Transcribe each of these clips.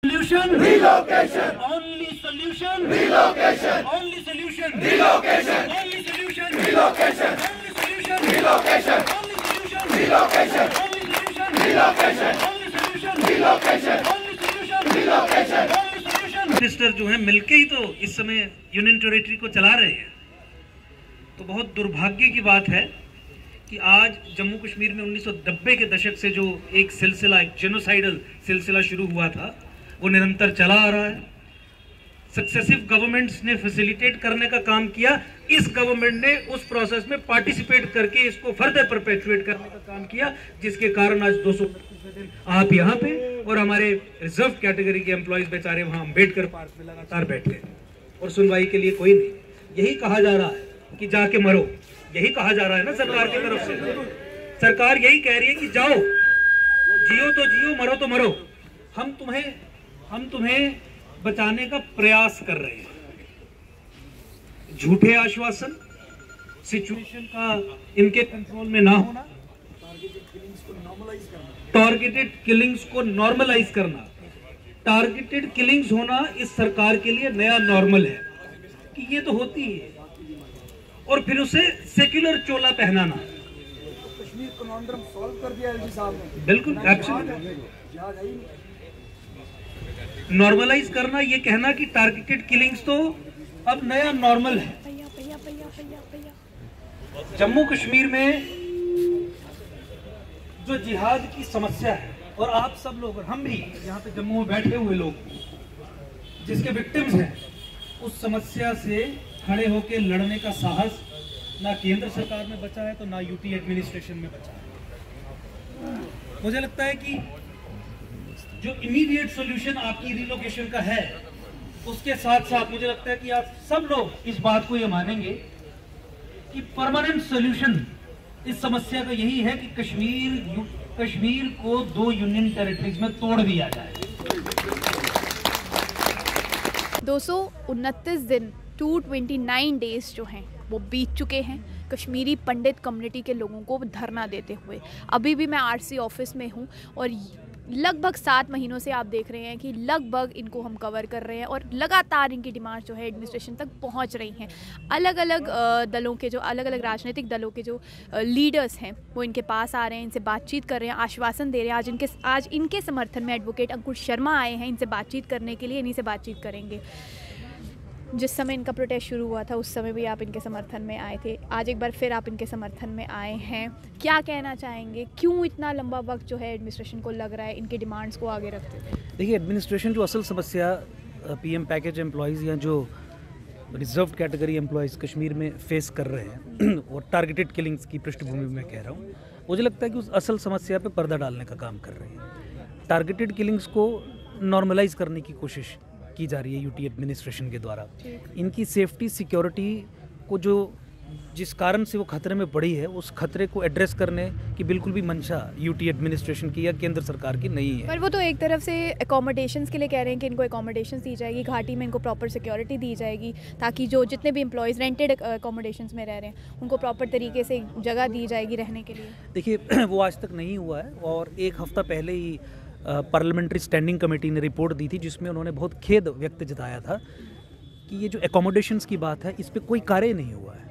Solution relocation. Only solution relocation. Only solution relocation. Only solution relocation. Only solution relocation. Only solution relocation. Only solution relocation. Only solution relocation. Only solution relocation. Only solution. Minister जो है मिलके ही तो इस समय union territory को चला रहे हैं। तो बहुत दुर्भाग्य की बात है कि आज जम्मू कश्मीर में 1990 के दशक से जो एक सिलसिला, एक जेनोसाइडल सिलसिला शुरू हुआ था, वो निरंतर चला आ रहा है। सक्सेसिव गवर्नमेंट्स ने फैसिलिटेट करने का काम किया, इस गवर्नमेंट ने उस प्रोसेस में पार्टिसिपेट करके इसको फर्दर परपेचुएट करने का काम किया, जिसके कारण आज 225वें दिन आप यहाँ पे और हमारे रिजर्व कैटेगरी के एम्प्लॉइज बेचारे वहां अम्बेडकर पार्क में लगातार बैठे और सुनवाई के लिए कोई नहीं। यही कहा जा रहा है कि जाके मरो, यही कहा जा रहा है ना सरकार की तरफ से। सरकार यही कह रही है कि जाओ, जियो तो जियो, मरो तो मरो। हम तुम्हें बचाने का प्रयास कर रहे हैं। झूठे आश्वासन, सिचुएशन का इनके कंट्रोल में ना होना, टारगेटेड किलिंग्स को नॉर्मलाइज करना। टारगेटेड किलिंग्स होना इस सरकार के लिए नया नॉर्मल है कि ये तो होती है, और फिर उसे सेक्युलर चोला पहनाना। कश्मीर कॉन्ड्रम सॉल्व कर दिया एलजी साहब ने। बिल्कुल, नॉर्मलाइज करना, ये कहना कि टारगेटेड किलिंग्स तो अब नया नॉर्मल है। जम्मू कश्मीर में जो जिहाद की समस्या है, और आप सब लोग, हम भी यहाँ पे जम्मू में बैठे हुए लोग जिसके विक्टिम्स हैं, उस समस्या से खड़े होकर लड़ने का साहस ना केंद्र सरकार में बचा है, तो ना यूटी एडमिनिस्ट्रेशन में बचा है। मुझे लगता है कि जो इमीडिएट सॉल्यूशन आपकी रिलोकेशन का है, उसके साथ साथ मुझे लगता है कि आप सब लोग इस बात को ये मानेंगे कि परमानेंट सॉल्यूशन इस समस्या का यही है कि कश्मीर को 2 यूनियन टेरिटरीज में तोड़ दिया जाए। 229 दिन 229 डेज जो हैं वो बीत चुके हैं कश्मीरी पंडित कम्युनिटी के लोगों को धरना देते हुए। अभी भी मैं आरसी ऑफिस में हूँ और लगभग 7 महीनों से आप देख रहे हैं कि लगभग इनको हम कवर कर रहे हैं और लगातार इनकी डिमांड जो है एडमिनिस्ट्रेशन तक पहुंच रही हैं। अलग अलग दलों के जो अलग अलग राजनीतिक दलों के जो लीडर्स हैं वो इनके पास आ रहे हैं, इनसे बातचीत कर रहे हैं, आश्वासन दे रहे हैं। आज इनके समर्थन में एडवोकेट अंकुश शर्मा आए हैं इनसे बातचीत करने के लिए, इन्हीं से बातचीत करेंगे। जिस समय इनका प्रोटेस्ट शुरू हुआ था उस समय भी आप इनके समर्थन में आए थे, आज एक बार फिर आप इनके समर्थन में आए हैं। क्या कहना चाहेंगे, क्यों इतना लंबा वक्त जो है एडमिनिस्ट्रेशन को लग रहा है इनके डिमांड्स को आगे रखते हुए? देखिए, एडमिनिस्ट्रेशन जो असल समस्या पीएम पैकेज एम्प्लॉयज़ या जो रिजर्व कैटेगरी एम्प्लॉयज़ कश्मीर में फेस कर रहे हैं और टारगेटेड किलिंग्स की पृष्ठभूमि में कह रहा हूँ, मुझे लगता है कि उस असल समस्या पर पर्दा डालने का काम कर रही है। टारगेटेड किलिंग्स को नॉर्मलाइज करने की कोशिश की जा रही है यूटी एडमिनिस्ट्रेशन के द्वारा। इनकी सेफ्टी सिक्योरिटी को जो जिस कारण से वो खतरे में पड़ी है, उस खतरे को एड्रेस करने की बिल्कुल भी मंशा यूटी एडमिनिस्ट्रेशन की या केंद्र सरकार की नहीं है। पर वो तो एक तरफ से एकोमोडेशंस के लिए कह रहे हैं कि इनको एकोमोडेशंस दी जाएगी, घाटी में इनको प्रॉपर सिक्योरिटी दी जाएगी, ताकि जो जितने भी एम्प्लॉयज़ रेंटेड एकोमोडेशंस में रह रहे हैं उनको प्रॉपर तरीके से जगह दी जाएगी रहने के लिए। देखिए, वो आज तक नहीं हुआ है और एक हफ्ता पहले ही पार्लियामेंट्री स्टैंडिंग कमेटी ने रिपोर्ट दी थी जिसमें उन्होंने बहुत खेद व्यक्त जताया था कि ये जो एकोमोडेशंस की बात है, इस पे कोई कार्य नहीं हुआ है।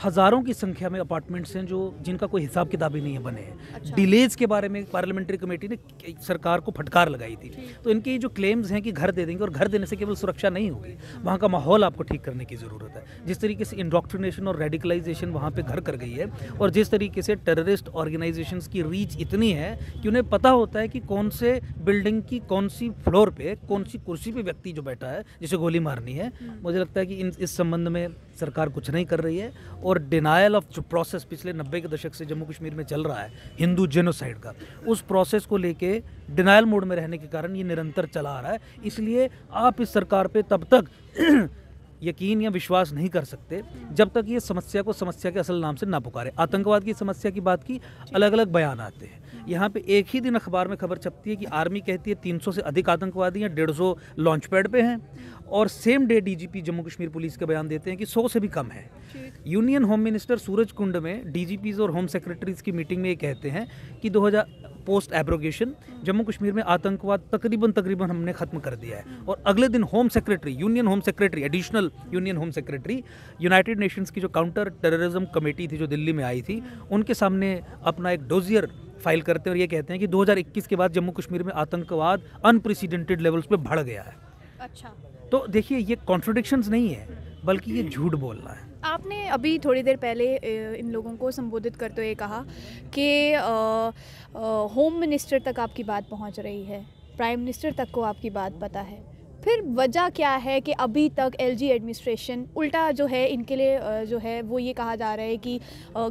हज़ारों की संख्या में अपार्टमेंट्स हैं जिनका कोई हिसाब किताब ही नहीं है बने हैं। अच्छा। डिलेज के बारे में पार्लियामेंट्री कमेटी ने सरकार को फटकार लगाई थी। तो इनके जो क्लेम्स हैं कि घर दे देंगे, और घर देने से केवल सुरक्षा नहीं होगी, वहाँ का माहौल आपको ठीक करने की ज़रूरत है। जिस तरीके से इंडोक्ट्रिनेशन और रेडिकलाइजेशन वहाँ पे घर कर गई है, और जिस तरीके से टेररिस्ट ऑर्गेनाइजेशंस की रीच इतनी है कि उन्हें पता होता है कि कौन से बिल्डिंग की कौन सी फ्लोर पे कौन सी कुर्सी पे व्यक्ति जो बैठा है जिसे गोली मारनी है। मुझे लगता है कि इस संबंध में सरकार कुछ नहीं कर रही है, और डिनायल ऑफ जो प्रोसेस पिछले 90 के दशक से जम्मू कश्मीर में चल रहा है हिंदू जेनोसाइड का, उस प्रोसेस को लेके डिनायल मोड में रहने के कारण ये निरंतर चला आ रहा है। इसलिए आप इस सरकार पे तब तक यकीन या विश्वास नहीं कर सकते जब तक ये समस्या को समस्या के असल नाम से ना पुकारे। आतंकवाद की समस्या की बात की, अलग अलग बयान आते हैं। यहाँ पे एक ही दिन अखबार में खबर छपती है कि आर्मी कहती है 300 से अधिक आतंकवादी हैं, 150 लॉन्च पैड पे हैं, और same day DGP Jammu Kashmir police के बयान देते हैं कि 100 से भी कम है। Union home minister Suraj Kund में डीजीपीज और होम सेक्रेटरीज की मीटिंग में ये कहते हैं कि पोस्ट एब्रोगेशन जम्मू कश्मीर में आतंकवाद तकरीबन हमने ख़त्म कर दिया है। और अगले दिन home secretary, union home secretary, additional union home secretary, United Nations की जो काउंटर टेररिज्म कमेटी थी जो दिल्ली में आई थी, उनके सामने अपना एक डोजियर फाइल करते हैं और ये कहते हैं कि 2021 के बाद जम्मू कश्मीर में आतंकवाद अनप्रेसिडेंटेड लेवल्स पे बढ़ गया है। अच्छा, तो देखिए ये कॉन्ट्रडिक्शंस नहीं है, बल्कि ये झूठ बोलना है। आपने अभी थोड़ी देर पहले इन लोगों को संबोधित करते हुए कहा कि होम मिनिस्टर तक आपकी बात पहुंच रही है, प्राइम मिनिस्टर तक को आपकी बात पता है, फिर वजह क्या है कि अभी तक एलजी एडमिनिस्ट्रेशन उल्टा जो है इनके लिए जो है वो ये कहा जा रहा है कि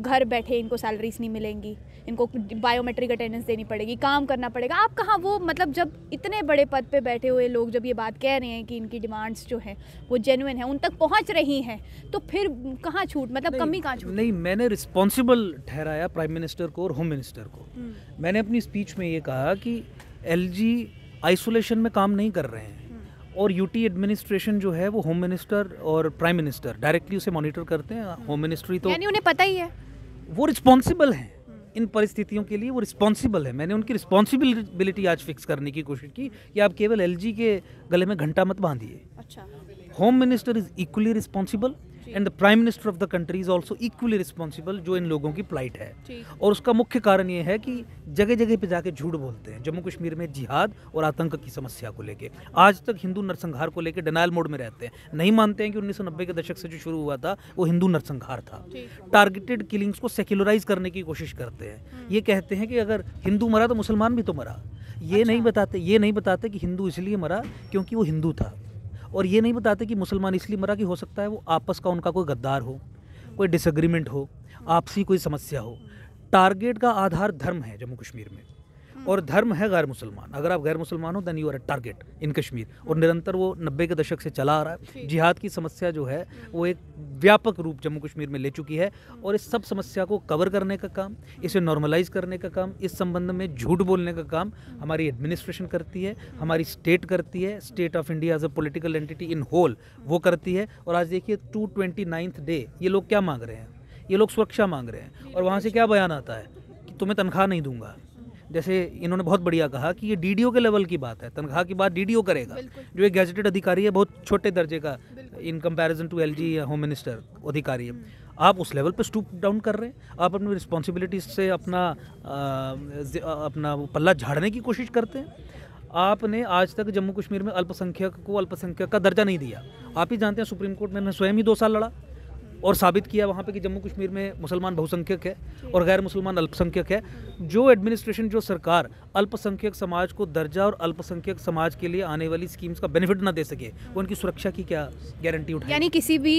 घर बैठे इनको सैलरीज नहीं मिलेंगी, इनको बायोमेट्रिक अटेंडेंस देनी पड़ेगी, काम करना पड़ेगा। आप कहाँ वो, मतलब जब इतने बड़े पद पे बैठे हुए लोग जब ये बात कह रहे हैं कि इनकी डिमांड्स जो हैं वो जेन्युइन है, उन तक पहुँच रही हैं, तो फिर कहाँ छूट, मतलब कमी कहाँ छूट? नहीं, मैंने रिस्पॉन्सिबल ठहराया प्राइम मिनिस्टर को और होम मिनिस्टर को। मैंने अपनी स्पीच में ये कहा कि एलजी आइसोलेशन में काम नहीं कर रहे हैं और यूटी एडमिनिस्ट्रेशन जो है वो होम मिनिस्टर और प्राइम मिनिस्टर डायरेक्टली उसे मॉनिटर करते हैं। होम मिनिस्ट्री तो यानी उन्हें पता ही है, वो रिस्पॉन्सिबल हैं इन परिस्थितियों के लिए, वो रिस्पॉन्सिबल है। मैंने उनकी रिस्पॉन्सिबिलिटी आज फिक्स करने की कोशिश की कि आप केवल एलजी के गले में घंटा मत बांधिए। अच्छा, home minister is equally responsible and the prime minister of the country is also equally responsible जो इन लोगों की प्लाइट है। और उसका मुख्य कारण ये है कि जगह जगह पे जाके झूठ बोलते हैं। जम्मू कश्मीर में जिहाद और आतंक की समस्या को लेके आज तक हिंदू नरसंहार को लेके डिनायल मोड में रहते हैं, नहीं मानते हैं कि 1990 के दशक से जो शुरू हुआ था वो हिंदू नरसंहार था। टारगेटेड किलिंग्स को सेक्युलराइज करने की कोशिश करते हैं। ये कहते हैं कि अगर हिंदू मरा तो मुसलमान भी तो मरा। ये नहीं बताते कि हिंदू इसलिए मरा क्योंकि वो हिंदू था, और ये नहीं बताते कि मुसलमान इसलिए मरा कि हो सकता है वो आपस का उनका कोई गद्दार हो, कोई डिसएग्रीमेंट हो, आपसी कोई समस्या हो। टारगेट का आधार धर्म है जम्मू कश्मीर में, और धर्म है गैर मुसलमान। अगर आप गैर मुसलमान हो then you are a target in Kashmir, और निरंतर वो 90 के दशक से चला आ रहा है। जिहाद की समस्या जो है वो एक व्यापक रूप जम्मू कश्मीर में ले चुकी है, और इस सब समस्या को कवर करने का काम, इसे नॉर्मलाइज करने का काम, इस संबंध में झूठ बोलने का काम हमारी एडमिनिस्ट्रेशन करती है, हमारी स्टेट करती है। State of India as a political entity in whole वो करती है। और आज देखिए 229th डे ये लोग क्या मांग रहे हैं? ये लोग सुरक्षा मांग रहे हैं, और वहाँ से क्या बयान आता है कि तुम्हें तनख्वाह नहीं दूंगा। जैसे इन्होंने बहुत बढ़िया कहा कि ये डीडीओ के लेवल की बात है, तनख्वाह की बात डीडीओ करेगा, जो एक गैजेटेड अधिकारी है, बहुत छोटे दर्जे का इन कंपैरिजन टू एलजी या होम मिनिस्टर अधिकारी है। आप उस लेवल पे स्टूप डाउन कर रहे हैं, आप अपनी रिस्पॉन्सिबिलिटी से अपना पल्ला झाड़ने की कोशिश करते हैं। आपने आज तक जम्मू कश्मीर में अल्पसंख्यक को अल्पसंख्यक का दर्जा नहीं दिया। आप ही जानते हैं सुप्रीम कोर्ट में स्वयं ही 2 साल लड़ा और साबित किया वहाँ पे कि जम्मू कश्मीर में मुसलमान बहुसंख्यक है और गैर मुसलमान अल्पसंख्यक है। जो एडमिनिस्ट्रेशन, जो सरकार अल्पसंख्यक समाज को दर्जा और अल्पसंख्यक समाज के लिए आने वाली स्कीम्स का बेनिफिट ना दे सके, वो उनकी सुरक्षा की क्या गारंटी उठाए? यानी किसी भी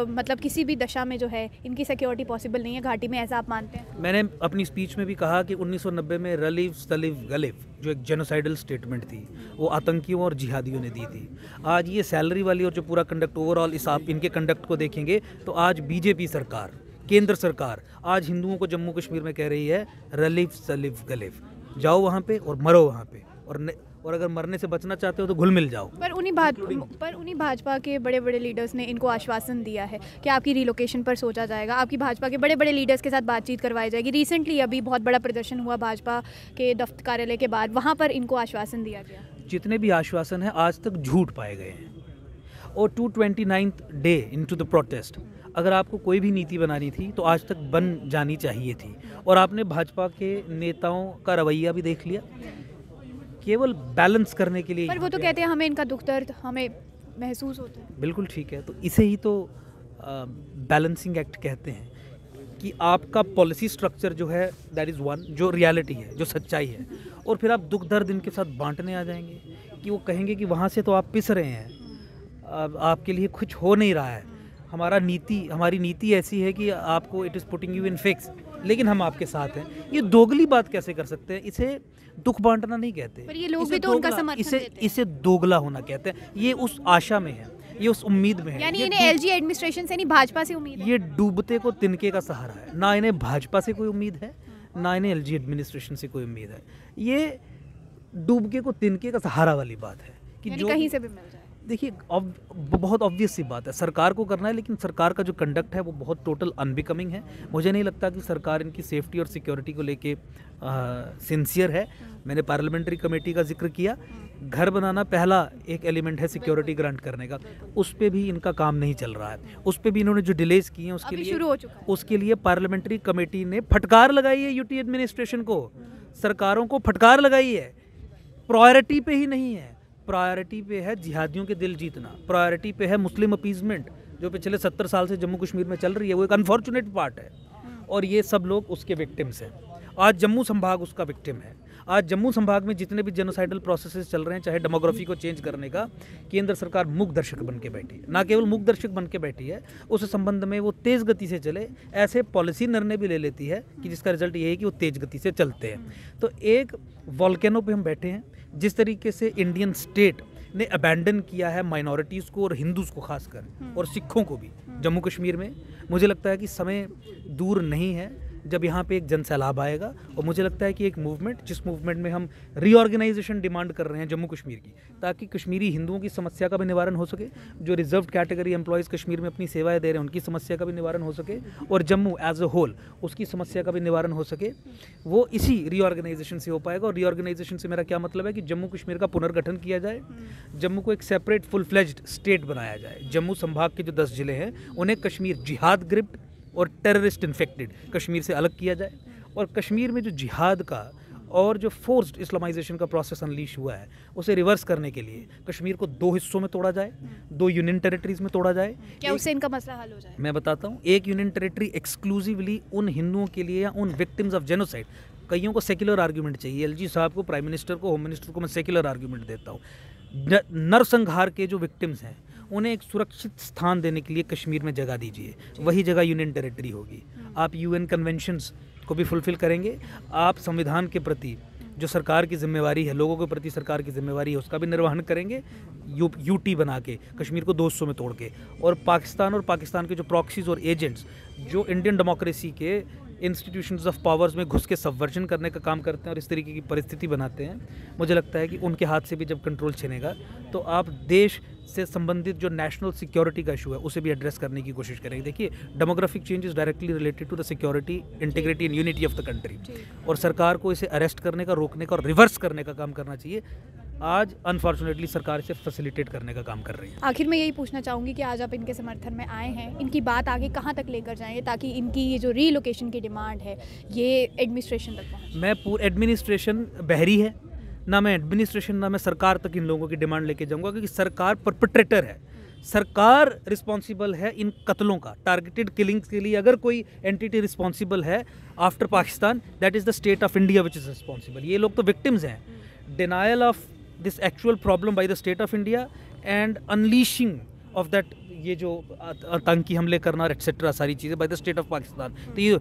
मतलब किसी भी दशा में जो है इनकी सिक्योरिटी पॉसिबल नहीं है घाटी में, ऐसा आप मानते हैं? मैंने अपनी स्पीच में भी कहा कि 1990 में रलीफ सलीफ गलिफ जो एक जेनोसाइडल स्टेटमेंट थी वो आतंकियों और जिहादियों ने दी थी। आज ये सैलरी वाली और जो पूरा कंडक्ट ओवरऑल इस आप इनके कंडक्ट को देखेंगे तो आज बीजेपी सरकार, केंद्र सरकार आज हिंदुओं को जम्मू कश्मीर में कह रही है रलीफ सलीफ गलिफ, जाओ वहाँ पे और मरो वहाँ पे, और अगर मरने से बचना चाहते हो तो घुल मिल जाओ। पर उन्हीं भाजपा के बड़े बड़े लीडर्स ने इनको आश्वासन दिया है कि आपकी रिलोकेशन पर सोचा जाएगा, आपकी भाजपा के बड़े बड़े लीडर्स के साथ बातचीत करवाई जाएगी। रिसेंटली अभी बहुत बड़ा प्रदर्शन हुआ भाजपा के दफ्तर कार्यालय के बाद, वहाँ पर इनको आश्वासन दिया गया। जितने भी आश्वासन हैं आज तक झूठ पाए गए हैं। और 229th day into the protest, अगर आपको कोई भी नीति बनानी थी तो आज तक बन जानी चाहिए थी। और आपने भाजपा के नेताओं का रवैया भी देख लिया, केवल बैलेंस करने के लिए। पर वो तो कहते हैं हमें इनका दुख दर्द हमें महसूस होता है। बिल्कुल ठीक है, तो इसे ही तो बैलेंसिंग एक्ट कहते हैं कि आपका पॉलिसी स्ट्रक्चर जो है दैट इज़ वन, जो रियलिटी है, जो सच्चाई है, और फिर आप दुख दर्द इनके साथ बांटने आ जाएंगे कि वो कहेंगे कि वहाँ से तो आप पिस रहे हैं, आपके लिए कुछ हो नहीं रहा है, हमारी नीति ऐसी है कि आपको it is putting you in fix, लेकिन हम आपके साथ हैं। ये दोगली बात कैसे कर सकते हैं? इसे दुख बांटना नहीं कहते, पर ये लोग भी तो उनका समर्थन देते हैं। इसे दोगला होना कहते हैं। ये उस आशा में है, ये उस उम्मीद में है। यानी इन्हें एलजी एडमिनिस्ट्रेशन से नहीं भाजपा से उम्मीद है। ये डूबते को तिनके का सहारा है, ना इन्हें भाजपा से कोई उम्मीद है, ना इन्हें एलजी एडमिनिस्ट्रेशन से कोई उम्मीद है। ये डूबके को तिनके का सहारा वाली बात है कि जो कहीं से भी मिल जाए। देखिए बहुत ऑब्वियस सी बात है, सरकार को करना है, लेकिन सरकार का जो कंडक्ट है वो बहुत टोटल अनबिकमिंग है। मुझे नहीं लगता कि सरकार इनकी सेफ्टी और सिक्योरिटी को लेके सिंसियर है। मैंने पार्लियामेंट्री कमेटी का जिक्र किया, घर बनाना पहला एक एलिमेंट है सिक्योरिटी ग्रांट करने का, उस पर भी इनका काम नहीं चल रहा है। उस पर भी इन्होंने जो डिलेज किए हैं उसके लिए पार्लियामेंट्री कमेटी ने फटकार लगाई है यूटी एडमिनिस्ट्रेशन को, सरकारों को फटकार लगाई है। प्रायोरिटी पे ही नहीं है, प्रायोरिटी पे है जिहादियों के दिल जीतना, प्रायोरिटी पे है मुस्लिम अपीजमेंट जो पिछले 70 साल से जम्मू कश्मीर में चल रही है। वो एक अनफॉर्चुनेट पार्ट है और ये सब लोग उसके विक्टिम्स हैं। आज जम्मू संभाग उसका विक्टिम है। आज जम्मू संभाग में जितने भी जेनोसाइडल प्रोसेसेस चल रहे हैं, चाहे डेमोग्राफी को चेंज करने का, केंद्र सरकार मूक दर्शक बन के बैठी है। ना केवल मूक दर्शक बन के बैठी है, उस संबंध में वो तेज़ गति से चले ऐसे पॉलिसी निर्णय भी ले लेती है कि जिसका रिजल्ट ये है कि वो तेज़ गति से चलते हैं। तो एक वॉल्केनो पे हम बैठे हैं। जिस तरीके से इंडियन स्टेट ने अबैंडन किया है माइनॉरिटीज़ को और हिंदूज़ को खासकर और सिखों को भी जम्मू कश्मीर में, मुझे लगता है कि समय दूर नहीं है जब यहाँ पे एक जन सैलाब आएगा। और मुझे लगता है कि एक मूवमेंट, जिस मूवमेंट में हम रीऑर्गेनाइजेशन डिमांड कर रहे हैं जम्मू कश्मीर की, ताकि कश्मीरी हिंदुओं की समस्या का भी निवारण हो सके, जो रिजर्व कैटेगरी एम्प्लॉयज़ कश्मीर में अपनी सेवाएं दे रहे हैं उनकी समस्या का भी निवारण हो सके, और जम्मू एज अ होल उसकी समस्या का भी निवारण हो सके, वो इसी रीऑर्गेनाइजेशन से हो पाएगा। और रीऑर्गेनाइजेशन से मेरा क्या मतलब है कि जम्मू कश्मीर का पुनर्गठन किया जाए, जम्मू को एक सेपरेट फुल फ्लेज्ड स्टेट बनाया जाए। जम्मू संभाग के जो 10 जिले हैं उन्हें कश्मीर जिहाद ग्रिप्ड और टेररिस्ट इन्फेक्टेड कश्मीर से अलग किया जाए, और कश्मीर में जो जिहाद का और जो फोर्स्ड इस्लामाइजेशन का प्रोसेस अनलीश हुआ है उसे रिवर्स करने के लिए कश्मीर को 2 हिस्सों में तोड़ा जाए, 2 यूनियन टेरिटरीज में तोड़ा जाए। क्या उससे इनका मसला हल हो जाए? मैं बताता हूँ, एक यूनियन टेरिटरी एक्सक्लूसिवली उन हिंदुओं के लिए या उन विक्टिम्स ऑफ जेनोसाइड। कईयों को सेक्युलर आर्ग्यूमेंट चाहिए, एलजी साहब को, प्राइम मिनिस्टर को, होम मिनिस्टर को मैं सेक्युलर आर्ग्यूमेंट देता हूँ। नरसंहार के जो विक्टिम्स हैं उन्हें एक सुरक्षित स्थान देने के लिए कश्मीर में जगह दीजिए, वही जगह यूनियन टेरिटरी होगी। आप यूएन कन्वेंशंस को भी फुलफिल करेंगे, आप संविधान के प्रति जो सरकार की जिम्मेवारी है, लोगों के प्रति सरकार की जिम्मेवारी है, उसका भी निर्वहन करेंगे यूटी बना के, कश्मीर को 2 हिस्सों में तोड़ के। और पाकिस्तान के जो प्रॉक्सीज और एजेंट्स जो इंडियन डेमोक्रेसी के इंस्टीट्यूशंस ऑफ पावर्स में घुस के सबवर्जन करने का काम करते हैं और इस तरीके की परिस्थिति बनाते हैं, मुझे लगता है कि उनके हाथ से भी जब कंट्रोल छिनेगा तो आप देश से संबंधित जो नेशनल सिक्योरिटी का इशू है उसे भी एड्रेस करने की कोशिश करेंगे। देखिए, demographic change is directly related to the security, integrity and unity of the country, और सरकार को इसे अरेस्ट करने का, रोकने का और रिवर्स करने का काम करना चाहिए। आज अनफॉर्चुनेटली सरकार इसे फैसिलिटेट करने का काम कर रही है। आखिर में यही पूछना चाहूँगी कि आज आप इनके समर्थन में आए हैं, इनकी बात आगे कहाँ तक लेकर जाएंगे ताकि इनकी ये जो रीलोकेशन की डिमांड है ये एडमिनिस्ट्रेशन तक पहुँचे? मैं पूरी एडमिनिस्ट्रेशन बहरी है, ना मैं एडमिनिस्ट्रेशन ना मैं सरकार तक इन लोगों की डिमांड लेके जाऊंगा, क्योंकि सरकार परपेट्रेटर है। सरकार रिस्पॉन्सिबल है इन कत्लों का, टारगेटेड किलिंग्स के लिए अगर कोई एंटिटी रिस्पॉन्सिबल है after Pakistan, that is the state of India which is responsible. ये लोग तो विक्टिम्स हैं। Denial of this actual problem by the state of India and unleashing of that, ये जो आतंकी हमले करना और एटसेट्रा सारी चीज़ें by the state of Pakistan, तो ये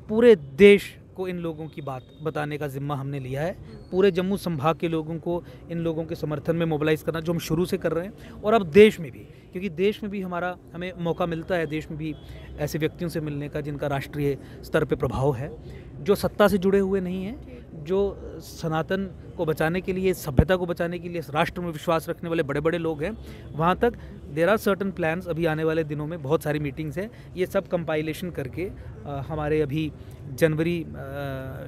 पूरे देश को इन लोगों की बात बताने का जिम्मा हमने लिया है। पूरे जम्मू संभाग के लोगों को इन लोगों के समर्थन में मोबिलाइज़ करना, जो हम शुरू से कर रहे हैं, और अब देश में भी, क्योंकि देश में भी हमें मौका मिलता है देश में भी ऐसे व्यक्तियों से मिलने का जिनका राष्ट्रीय स्तर पे प्रभाव है, जो सत्ता से जुड़े हुए नहीं हैं, जो सनातन को बचाने के लिए, सभ्यता को बचाने के लिए, राष्ट्र में विश्वास रखने वाले बड़े बड़े लोग हैं। वहाँ तक देयर आर सर्टन प्लान्स। अभी आने वाले दिनों में बहुत सारी मीटिंग्स हैं, ये सब कंपाइलेशन करके हमारे अभी जनवरी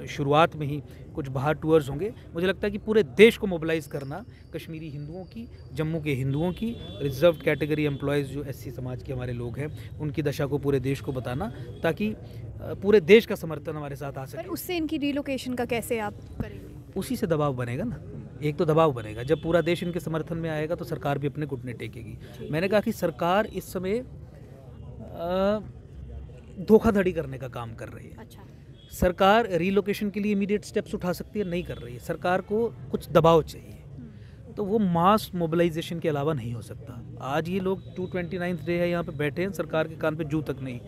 शुरुआत में ही कुछ बाहर टूर्स होंगे। मुझे लगता है कि पूरे देश को मोबिलाइज़ करना, कश्मीरी हिंदुओं की, जम्मू के हिंदुओं की, रिजर्व कैटेगरी एम्प्लॉयज़ जो एससी समाज के हमारे लोग हैं, उनकी दशा को पूरे देश को बताना, ताकि पूरे देश का समर्थन हमारे साथ आ सके। पर उससे इनकी रीलोकेशन का कैसे आप करेंगे? उसी से दबाव बनेगा ना, एक तो दबाव बनेगा। जब पूरा देश इनके समर्थन में आएगा तो सरकार भी अपने घुटने टेकेगी। मैंने कहा कि सरकार इस समय धोखाधड़ी करने का काम कर रही है। अच्छा। सरकार रीलोकेशन के लिए इमीडिएट स्टेप्स उठा सकती है, नहीं कर रही है। सरकार को कुछ दबाव चाहिए, तो वो मास मोबिलाइजेशन के अलावा नहीं हो सकता। आज ये लोग 229th डे है, यहाँ पे बैठे हैं, सरकार के कान पे जू तक नहीं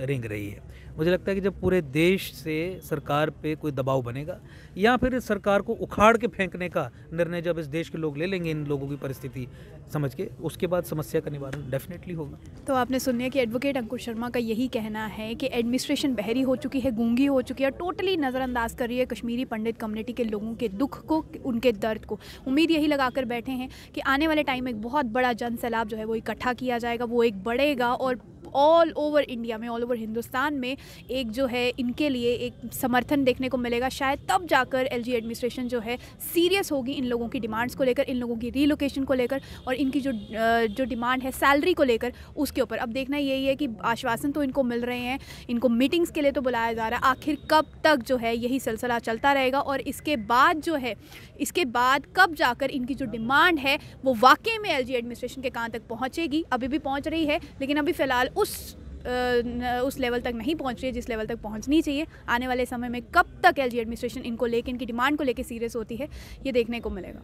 रेंग रही है। मुझे लगता है कि जब पूरे देश से सरकार पे कोई दबाव बनेगा या फिर इस सरकार को उखाड़ के फेंकने का निर्णय जब इस देश के लोग ले लेंगे इन लोगों की परिस्थिति समझ के, उसके बाद समस्या का निवारण डेफिनेटली होगा। तो आपने सुनिए कि एडवोकेट अंकुर शर्मा का यही कहना है कि एडमिनिस्ट्रेशन बहरी हो चुकी है, गूंगी हो चुकी है, टोटली नज़रअंदाज कर रही है कश्मीरी पंडित कम्युनिटी के लोगों के दुख को, उनके दर्द को। उम्मीद यही लगाकर बैठे हैं कि आने वाले टाइम में एक बहुत बड़ा जन सैलाब जो है वो इकट्ठा किया जाएगा, वो एक बढ़ेगा और ऑल ओवर इंडिया में, ऑल ओवर हिंदुस्तान में एक जो है इनके लिए एक समर्थन देखने को मिलेगा। शायद तब जाकर एलजी एडमिनिस्ट्रेशन जो है सीरियस होगी इन लोगों की डिमांड्स को लेकर, इन लोगों की रीलोकेशन को लेकर और इनकी जो डिमांड है सैलरी को लेकर उसके ऊपर। अब देखना यही है कि आश्वासन तो इनको मिल रहे हैं, इनको मीटिंग्स के लिए तो बुलाया जा रहा है, आखिर कब तक जो है यही सिलसिला चलता रहेगा और इसके बाद जो है इसके बाद कब जाकर इनकी जो डिमांड है वो वाकई में एलजी एडमिनिस्ट्रेशन के कान तक पहुँचेगी। अभी भी पहुँच रही है लेकिन अभी फ़िलहाल उस लेवल तक नहीं पहुंच रही है जिस लेवल तक पहुंचनी चाहिए। आने वाले समय में कब तक एलजी एडमिनिस्ट्रेशन इनको लेकर, इनकी डिमांड को लेकर सीरियस होती है, ये देखने को मिलेगा।